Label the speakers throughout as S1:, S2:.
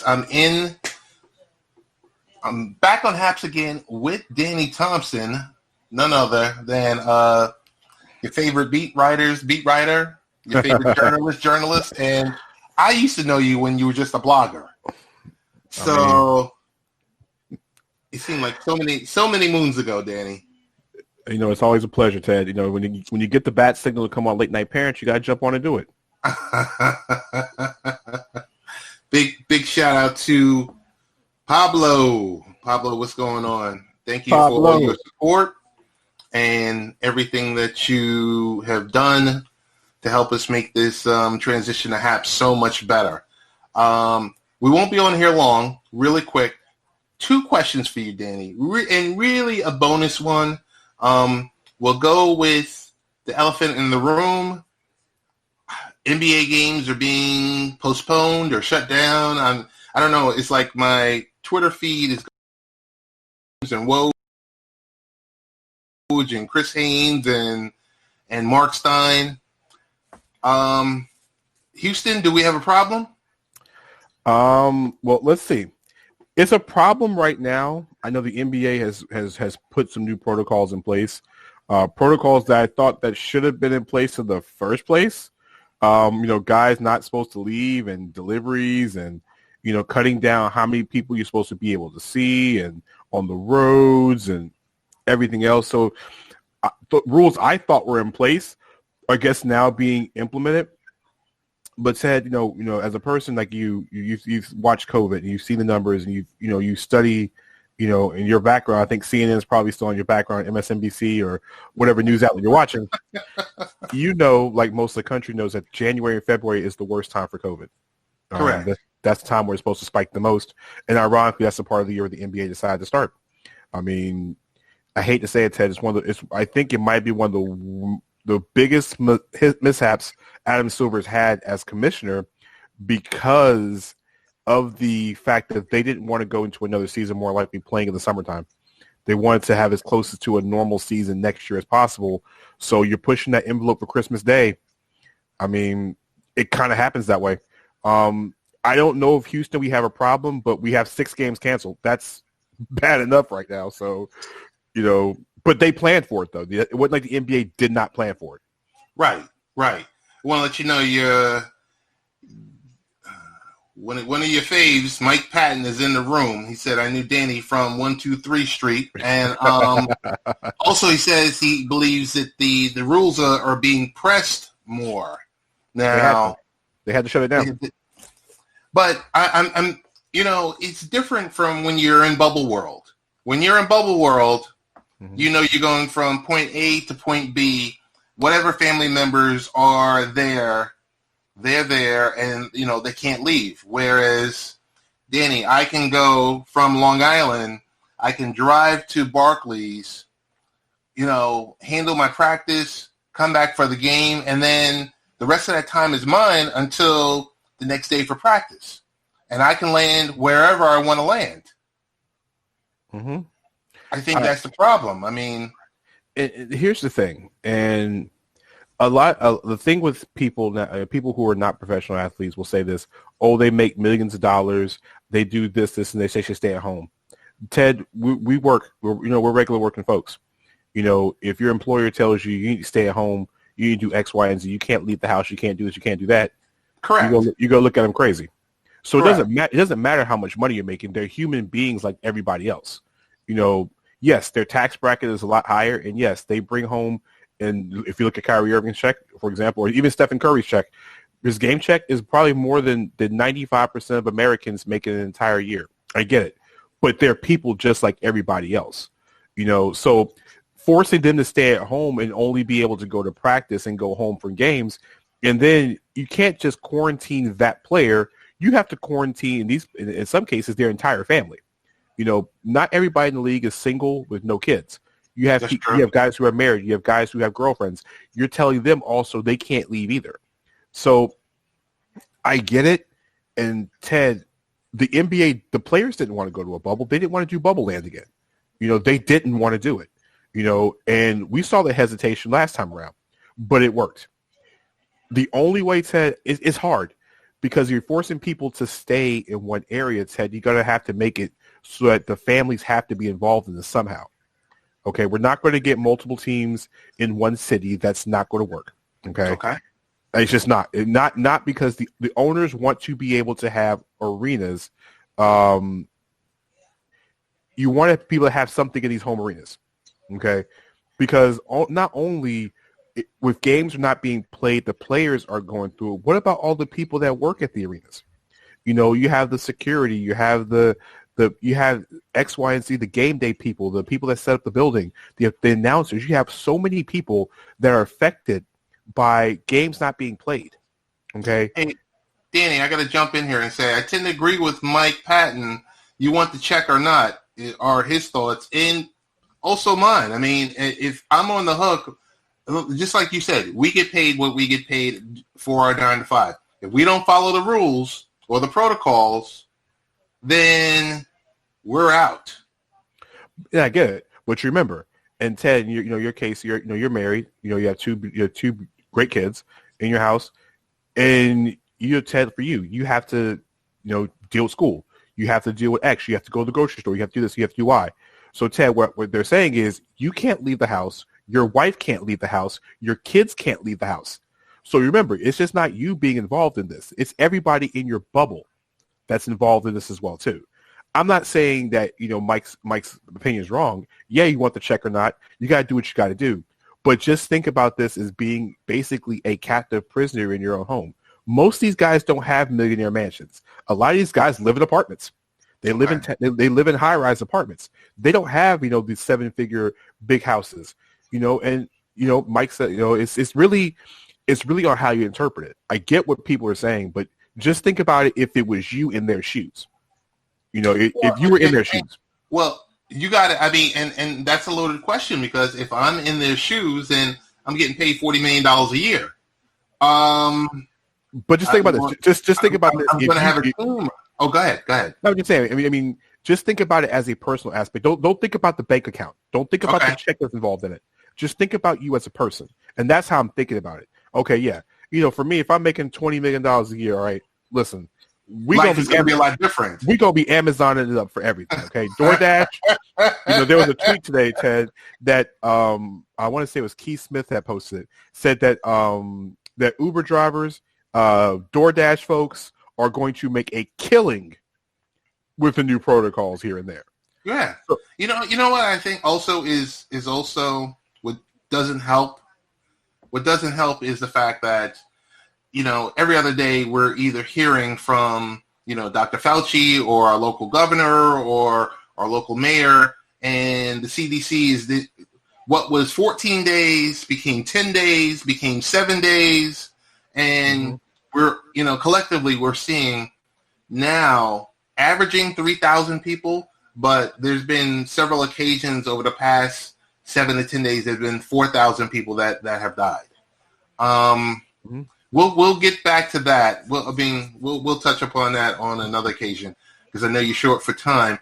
S1: I'm back on Haps again with Danny Thompson, none other than your favorite beat writer, your favorite journalist, and I used to know you when you were just a blogger. So it seemed like so many moons ago, Danny.
S2: It's always a pleasure, Ted. When you get the bat signal to come on Late Night Parents, you got to jump on and do it.
S1: Big shout out to Pablo. Pablo, what's going on? Thank you for all your support and everything that you have done to help us make this transition to HAP so much better. We won't be on here long. Really quick, 2 questions for you, Danny, and really a bonus one. We'll go with the elephant in the room. NBA games are being postponed or shut down. I don't know. It's like my Twitter feed is and Woj and Chris Haynes and Mark Stein. Houston, do we have a problem?
S2: Well, let's see. It's a problem right now. I know the NBA has put some new protocols in place. Protocols that I thought that should have been in place in the first place. Guys not supposed to leave and deliveries and, cutting down how many people you're supposed to be able to see and on the roads and everything else. So the rules I thought were in place, I guess now being implemented. But Ted, as a person like you've watched COVID and you've seen the numbers and you study, in your background, I think CNN is probably still on your background, MSNBC or whatever news outlet you're watching. Like most of the country knows that January and February is the worst time for COVID.
S1: Correct.
S2: That's the time where it's supposed to spike the most. And ironically, that's the part of the year where the NBA decided to start. I mean, I hate to say it, Ted. I think it might be one of the biggest mishaps Adam Silver's had as commissioner because of the fact that they didn't want to go into another season more likely playing in the summertime. They wanted to have as close to a normal season next year as possible. So you're pushing that envelope for Christmas Day. I mean, it kind of happens that way. I don't know if Houston we have a problem, but we have 6 games canceled. That's bad enough right now. So, but they planned for it, though. It wasn't like the NBA did not plan for it.
S1: Right. I want to let you know one of your faves, Mike Patton, is in the room. He said, I knew Danny from 123 Street. And also he says he believes that the rules are being pressed more. Now,
S2: they had to shut it down.
S1: But I'm it's different from when you're in bubble world. When you're in bubble world, you're going from point A to point B. Whatever family members are there, they're there, and, they can't leave. Whereas, Danny, I can go from Long Island, I can drive to Barclays, handle my practice, come back for the game, and then the rest of that time is mine until the next day for practice. And I can land wherever I want to land. Mm-hmm. I think that's the problem. I mean,
S2: here's the thing, and the thing with people who are not professional athletes will say this: oh, they make millions of dollars, they do this, and they say they should stay at home. Ted, we work. We're regular working folks. If your employer tells you need to stay at home, you need to do X, Y, and Z. You can't leave the house. You can't do this. You can't do that.
S1: Correct.
S2: You go look at them crazy. So it doesn't matter how much money you're making. They're human beings like everybody else. Yes, their tax bracket is a lot higher, and yes, they bring home. And if you look at Kyrie Irving's check, for example, or even Stephen Curry's check, his game check is probably more than 95% of Americans make in an entire year. I get it, but they're people just like everybody else. So forcing them to stay at home and only be able to go to practice and go home for games, and then you can't just quarantine that player. You have to quarantine in some cases their entire family. Not everybody in the league is single with no kids. You have guys who are married. You have guys who have girlfriends. You're telling them also they can't leave either. So I get it. And Ted, the NBA, the players didn't want to go to a bubble. They didn't want to do bubble land again. They didn't want to do it. And we saw the hesitation last time around, but it worked. The only way, Ted, it's hard. because you're forcing people to stay in one area, Ted. You're going to have to make it so that the families have to be involved in this somehow. Okay, we're not going to get multiple teams in one city. That's not going to work. Okay. It's just not because the owners want to be able to have arenas. You want people to have something in these home arenas. Okay, because not only with games not being played, the players are going through. What about all the people that work at the arenas? You have the security, you have you have X, Y, and Z, the game day people, the people that set up the building, the announcers. You have so many people that are affected by games not being played. Okay.
S1: Hey, Danny, I got to jump in here and say I tend to agree with Mike Patton. You want the check or not are his thoughts, and also mine. I mean, if I'm on the hook, just like you said, we get paid what we get paid for our 9 to 5. If we don't follow the rules or the protocols, then we're out.
S2: Yeah, I get it. But you remember, and Ted, your case, you're married. You have two great kids in your house, and Ted, for you have to, deal with school. You have to deal with X. You have to go to the grocery store. You have to do this. You have to do Y. So Ted, what they're saying is you can't leave the house. Your wife can't leave the house. Your kids can't leave the house. So remember, it's just not you being involved in this. It's everybody in your bubble that's involved in this as well too. I'm not saying that Mike's opinion is wrong. Yeah, you want the check or not, you got to do what you got to do. But just think about this as being basically a captive prisoner in your own home. Most of these guys don't have millionaire mansions. A lot of these guys live in apartments. They live in high-rise apartments. They don't have these 7-figure big houses. And Mike said it's really on how you interpret it. I get what people are saying, but just think about it if it was you in their shoes. If you were in their shoes.
S1: Well, you got it. I mean, and that's a loaded question because if I'm in their shoes, then I'm getting paid $40 million a year.
S2: But just think about this. Just think about this.
S1: I'm going to have a team. Oh, go ahead.
S2: No, I'm just saying. I mean, just think about it as a personal aspect. Don't think about the bank account. Don't think about the check that's involved in it. Just think about you as a person, and that's how I'm thinking about it. Okay, yeah. For me, if I'm making $20 million a year, all right, listen,
S1: life is going to be a lot different.
S2: We're going to be Amazoning it up for everything, okay? DoorDash, there was a tweet today, Ted, that I want to say it was Keith Smith that posted it, said that that Uber drivers, DoorDash folks are going to make a killing with the new protocols here and there.
S1: Yeah. So, you know what I think also is also what doesn't help? What doesn't help is the fact that, every other day we're either hearing from, Dr. Fauci or our local governor or our local mayor, and the CDC is what was 14 days became 10 days, became 7 days. And we're, collectively we're seeing now averaging 3,000 people, but there's been several occasions over the past 7 to 10 days, there's been 4,000 people that have died. We'll get back to that. We'll touch upon that on another occasion because I know you're short for time.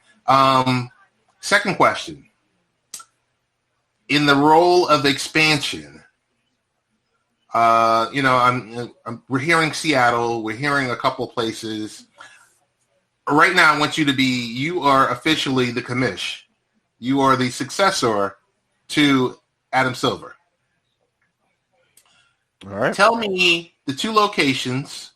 S1: Second question. In the role of expansion, we're hearing Seattle, we're hearing a couple of places. Right now, I want you are officially the commish. You are the successor to Adam Silver.
S2: All right.
S1: Tell me the 2 locations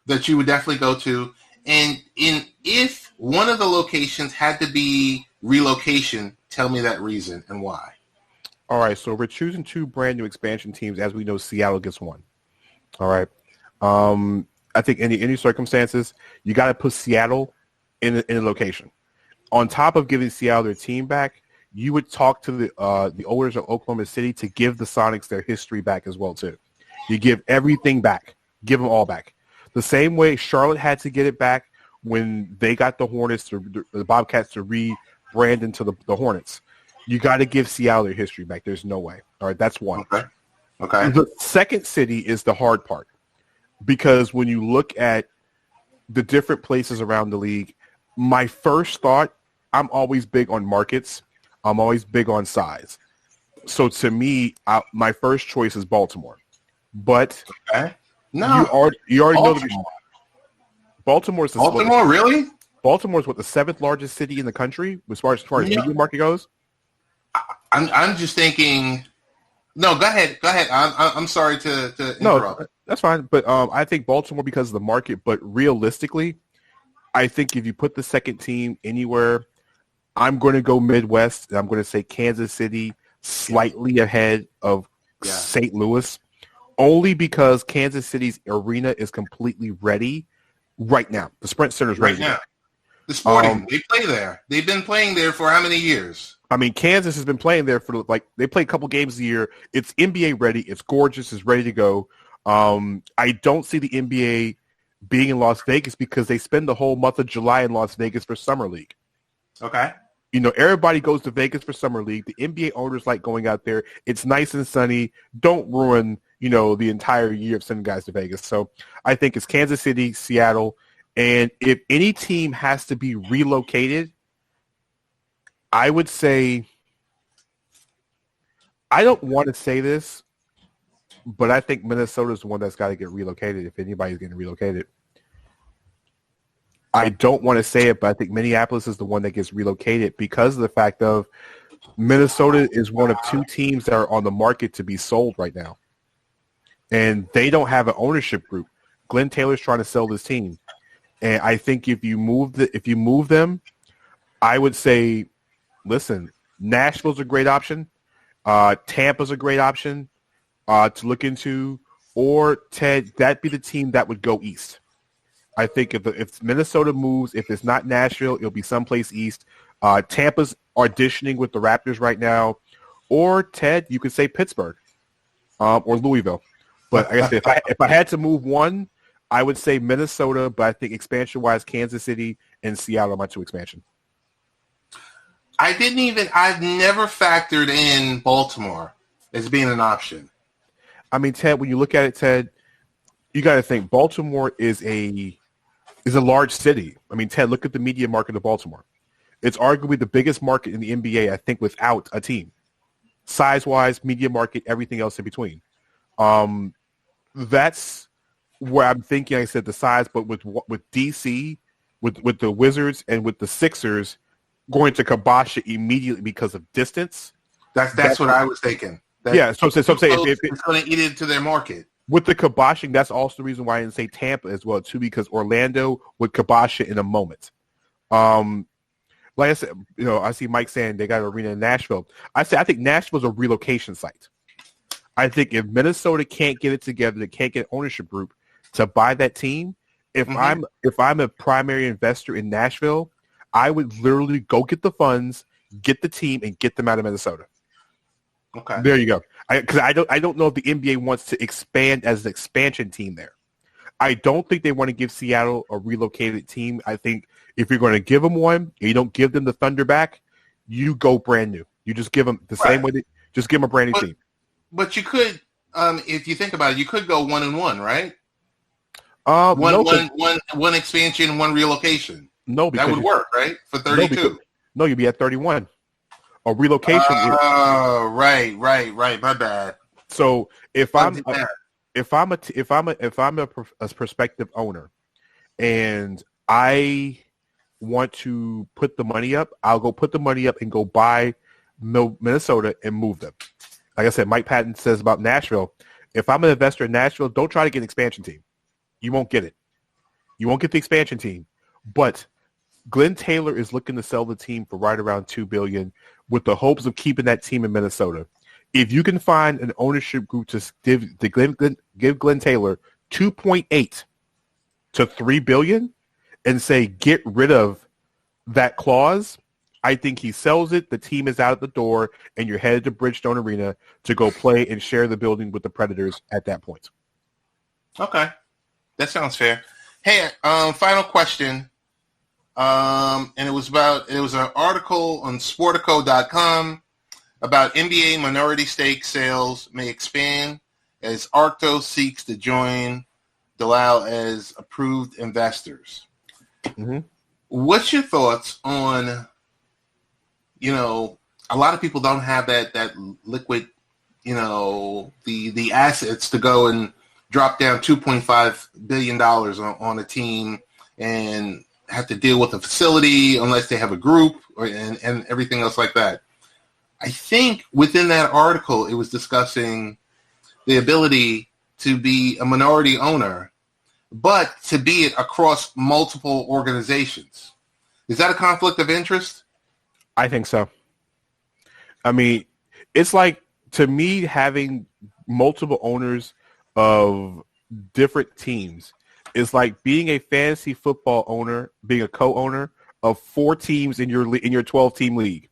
S1: that you would definitely go to, and if one of the locations had to be relocation, tell me that reason and why.
S2: All right, so we're choosing 2 brand new expansion teams. As we know, Seattle gets 1. All right. I think in any circumstances, you got to put Seattle in a location. On top of giving Seattle their team back, you would talk to the owners of Oklahoma City to give the Sonics their history back as well too. You give everything back, give them all back. The same way Charlotte had to get it back when they got the Hornets, the Bobcats to rebrand into the Hornets. You got to give Seattle their history back. There's no way. All right, that's one.
S1: Okay.
S2: The second city is the hard part because when you look at the different places around the league, my first thought, I'm always big on markets. I'm always big on size. So to me, my first choice is Baltimore. But
S1: No.
S2: You already know
S1: Baltimore.
S2: Baltimore's
S1: Baltimore, really?
S2: Baltimore's the seventh largest city in the country as far as media market goes.
S1: I'm just thinking. No, go ahead. I'm sorry to interrupt.
S2: No, that's fine. But I think Baltimore because of the market. But realistically, I think if you put the second team anywhere, I'm going to go Midwest. And I'm going to say Kansas City slightly ahead of St. Louis, only because Kansas City's arena is completely ready right now. The Sprint Center is ready now.
S1: The Sporting, they play there. They've been playing there for how many years?
S2: I mean, Kansas has been playing there for they play a couple games a year. It's NBA ready. It's gorgeous. It's ready to go. I don't see the NBA being in Las Vegas because they spend the whole month of July in Las Vegas for Summer League.
S1: Okay.
S2: Everybody goes to Vegas for Summer League. The NBA owners like going out there. It's nice and sunny. Don't ruin, the entire year of sending guys to Vegas. So I think it's Kansas City, Seattle. And if any team has to be relocated, I would say, I don't want to say this, but I think Minnesota is the one that's got to get relocated if anybody's getting relocated. I don't want to say it, but I think Minneapolis is the one that gets relocated because of the fact of Minnesota is one of two teams that are on the market to be sold right now. And they don't have an ownership group. Glenn Taylor's trying to sell this team. And I think if you move them, I would say, listen, Nashville's a great option. Tampa's a great option to look into. Or, Ted, that'd be the team that would go east. I think if Minnesota moves, if it's not Nashville, it'll be someplace east. Tampa's auditioning with the Raptors right now. Or, Ted, you could say Pittsburgh or Louisville. But I guess if I had to move one, I would say Minnesota, but I think expansion-wise, Kansas City and Seattle are my two expansion.
S1: I've never factored in Baltimore as being an option.
S2: I mean, Ted, when you look at it, Ted, you got to think Baltimore is a large city. I mean, Ted, look at the media market of Baltimore. It's arguably the biggest market in the NBA, I think, without a team. Size-wise, media market, everything else in between. That's where I'm thinking, I said the size, but with DC, with the Wizards and with the Sixers going to kibosh it immediately because of distance.
S1: That's what I was thinking.
S2: So I'm saying if
S1: it's going to eat into their market.
S2: With the kiboshing, that's also the reason why I didn't say Tampa as well, too, because Orlando would kibosh it in a moment. Like I said, I see Mike saying they got an arena in Nashville. I think Nashville's a relocation site. I think if Minnesota can't get it together, they can't get an ownership group to buy that team. If I'm a primary investor in Nashville, I would literally go get the funds, get the team, and get them out of Minnesota.
S1: Okay,
S2: there you go. Because I don't know if the NBA wants to expand as an expansion team there. I don't think they want to give Seattle a relocated team. I think if you're going to give them one, you don't give them the Thunder back. You go brand new. You just give them the same way. Just give them a brand new team.
S1: But you could, if you think about it, you could go 1-1, right? One expansion, one relocation.
S2: No, because
S1: that would work, right? For 32.
S2: No, you'd be at 31. A relocation.
S1: Oh, right. My bad.
S2: So if I'm a prospective owner, and I want to put the money up, I'll go put the money up and go buy Minnesota and move them. Like I said, Mike Patton says about Nashville, if I'm an investor in Nashville, don't try to get an expansion team. You won't get it. You won't get the expansion team. But Glenn Taylor is looking to sell the team for right around $2 billion with the hopes of keeping that team in Minnesota. If you can find an ownership group to give Glenn Taylor $2.8 to $3 billion and say get rid of that clause, I think he sells it, the team is out at the door, and you're headed to Bridgestone Arena to go play and share the building with the Predators at that point.
S1: Okay. That sounds fair. Hey, final question. And it was an article on Sportico.com about NBA minority stake sales may expand as Arctos seeks to join Dalal as approved investors.
S2: Mm-hmm.
S1: What's your thoughts on, a lot of people don't have that liquid, the assets to go and drop down $2.5 billion on a team and have to deal with a facility unless they have a group and everything else like that. I think within that article, it was discussing the ability to be a minority owner, but to be it across multiple organizations. Is that a conflict of interest?
S2: I think so. I mean, it's like, to me, having multiple owners of different teams is like being a fantasy football owner, being a co-owner of 4 teams in your 12-team league.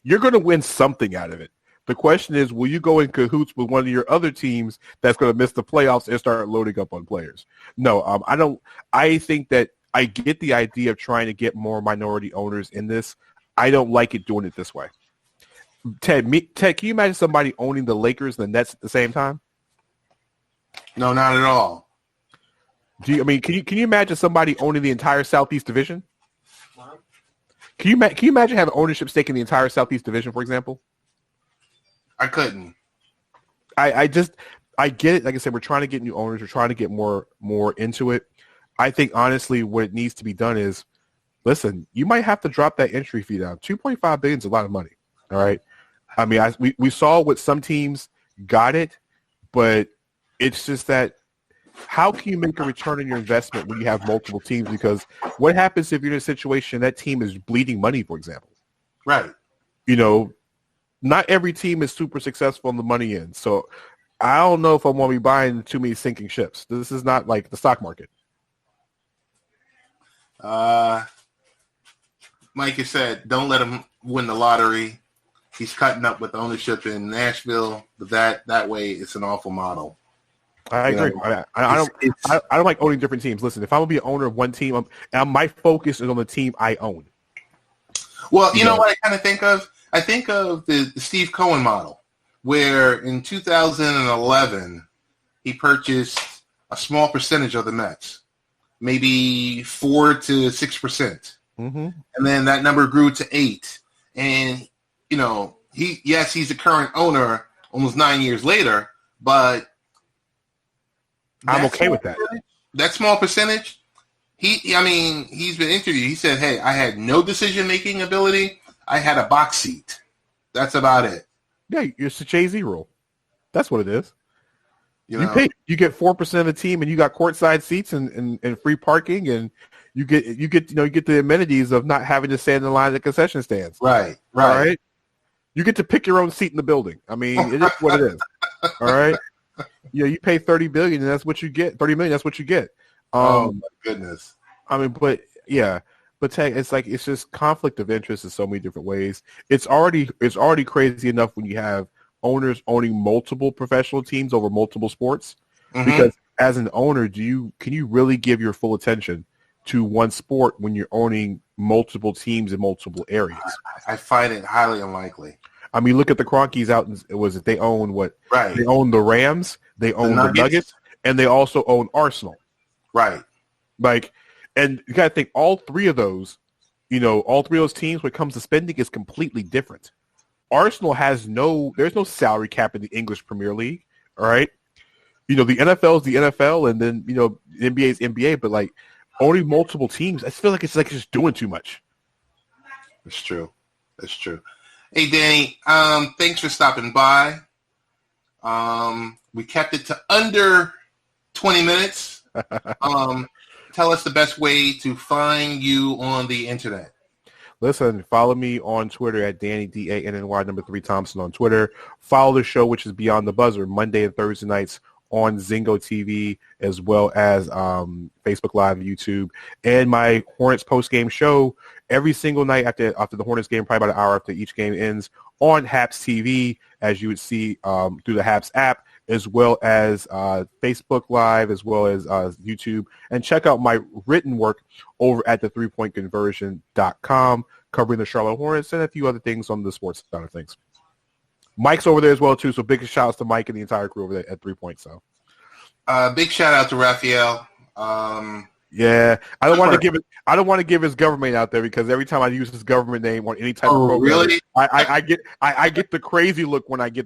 S2: You're going to win something out of it. The question is, will you go in cahoots with one of your other teams that's going to miss the playoffs and start loading up on players? No, I don't. I think that I get the idea of trying to get more minority owners in this. I don't like it doing it this way. Ted, can you imagine somebody owning the Lakers and the Nets at the same time?
S1: No, not at all.
S2: Can you imagine somebody owning the entire Southeast Division? Can you imagine having ownership stake in the entire Southeast Division, for example?
S1: I couldn't.
S2: I get it. Like I said, we're trying to get new owners. We're trying to get more into it. I think, honestly, what it needs to be done is, listen, you might have to drop that entry fee down. $2.5 billion is a lot of money. All right. I mean, we saw what some teams got it, but it's just that how can you make a return on your investment when you have multiple teams? Because what happens if you're in a situation that team is bleeding money, for example?
S1: Right.
S2: Not every team is super successful on the money end. So I don't know if I want to be buying too many sinking ships. This is not like the stock market.
S1: Mike has said, don't let him win the lottery. He's cutting up with ownership in Nashville, but that way it's an awful model.
S2: I agree. I don't like owning different teams. Listen, if I'm gonna be an owner of one team, my focus is on the team I own.
S1: Well, you know what I kind of think of? I think of the Steve Cohen model, where in 2011 he purchased a small percentage of the Mets, maybe 4 to 6%, and then that number grew to 8. And he's a current owner almost 9 years later, but
S2: I'm okay with that.
S1: That small percentage, he's been interviewed. He said, hey, I had no decision-making ability. I had a box seat. That's about it.
S2: Yeah, it's the Jay-Z rule. That's what it is. You get 4% of the team, and you got courtside seats and free parking, and you get the amenities of not having to stand in line at the concession stands.
S1: Right.
S2: All right. You get to pick your own seat in the building. I mean, it is what it is. All right. You pay $30 billion, and that's what you get. $30 million, that's what you get.
S1: Oh my goodness.
S2: I mean, but yeah, but Tag, it's just conflict of interest in so many different ways. It's already crazy enough when you have owners owning multiple professional teams over multiple sports. Because as an owner, can you really give your full attention to one sport when you're owning multiple teams in multiple areas?
S1: I find it highly unlikely.
S2: I mean, look at the Kroenkes out. They own what?
S1: Right.
S2: They own the Rams. They own the Nuggets, and they also own Arsenal.
S1: Right.
S2: And you got to think all three of those teams, when it comes to spending, is completely different. Arsenal there's no salary cap in the English Premier League. All right. The NFL is the NFL, and then, NBA is NBA, but owning multiple teams, I feel like it's just doing too much.
S1: That's true. Hey, Danny, thanks for stopping by. We kept it to under 20 minutes. Tell us the best way to find you on the internet.
S2: Listen, follow me on Twitter at Danny, DANNY, 3 Thompson on Twitter. Follow the show, which is Beyond the Buzzer, Monday and Thursday nights on Zingo TV, as well as Facebook Live and YouTube. And my Hornets post-game show every single night after the Hornets game, probably about an hour after each game ends, on Haps TV, as you would see through the Haps app, as well as Facebook Live, as well as YouTube. And check out my written work over at the 3pointconversion.com, covering the Charlotte Hornets and a few other things on the sports side of things. Mike's over there as well, too, so big shout-outs to Mike and the entire crew over there at 3 Point. So,
S1: big shout-out to Raphael.
S2: Yeah, I don't want to give it. I don't want to give his government out there because every time I use his government name on any type of program,
S1: really?
S2: I get the crazy look when I say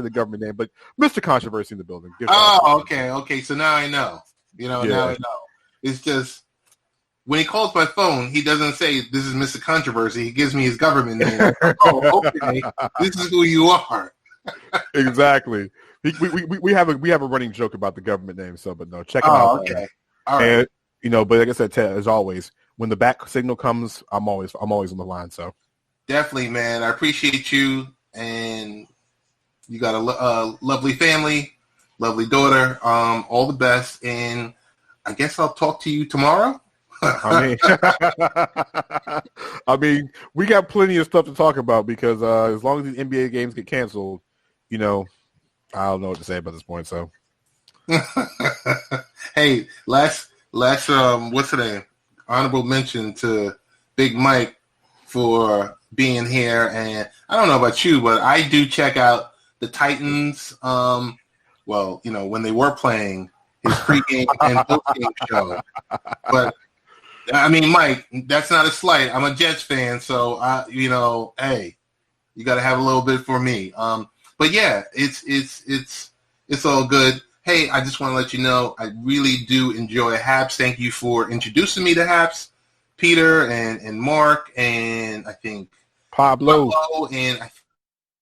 S2: the government name. But Mr. Controversy in the building.
S1: Okay. So now I know. Now I know. It's just when he calls my phone, he doesn't say this is Mr. Controversy. He gives me his government name. Okay, this is who you are.
S2: Exactly. We have a running joke about the government name. So, but no, check it out.
S1: Okay. All right.
S2: And, but like I said, Ted, as always, when the back signal comes, I'm always on the line. So
S1: definitely, man, I appreciate you, and you got a lovely family, lovely daughter. All the best, and I guess I'll talk to you tomorrow.
S2: I mean, we got plenty of stuff to talk about because as long as these NBA games get canceled, I don't know what to say about this point. So,
S1: hey, last what's the name? Honorable mention to Big Mike for being here, and I don't know about you, but I do check out the Titans. When they were playing his pregame and postgame show, but. I mean, Mike, that's not a slight. I'm a Jets fan, so hey, you got to have a little bit for me. But yeah, it's all good. Hey, I just want to let you know I really do enjoy Haps. Thank you for introducing me to Haps, Peter and Mark, and I think Pablo, and I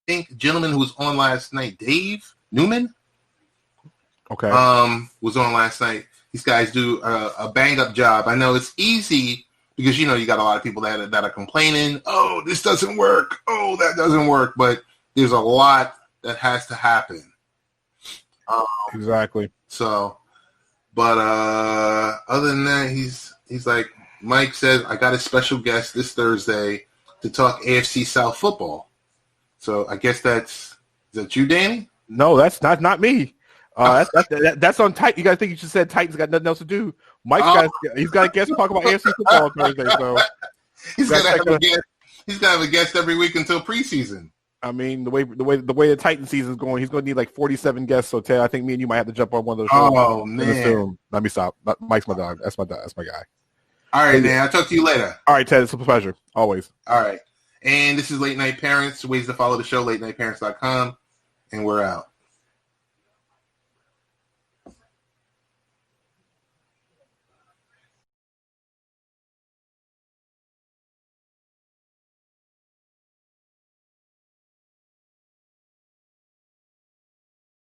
S1: think gentleman who was on last night, Dave Newman.
S2: Okay.
S1: Was on last night. These guys do a bang-up job. I know it's easy because, you got a lot of people that are complaining, oh, this doesn't work, oh, that doesn't work, but there's a lot that has to happen.
S2: Exactly.
S1: So, but other than that, he's like, Mike said, I got a special guest this Thursday to talk AFC South football. So I guess is that you, Danny?
S2: No, that's not me. That's on Titan. You guys think you just said Titans got nothing else to do? He's got a guest to talk about AFC football on Thursday. So
S1: he's gonna have a guest. He's gonna have a guest every week until preseason.
S2: I mean, the way the Titan season's going, he's gonna need like 47 guests. So Ted, I think me and you might have to jump on one of those shows.
S1: Oh man,
S2: let me stop. Mike's my dog. That's my guy.
S1: All right, man. I'll talk to you later.
S2: All right, Ted. It's a pleasure. Always.
S1: All right. And this is Late Night Parents. Ways to follow the show, latenightparents.com. And we're out.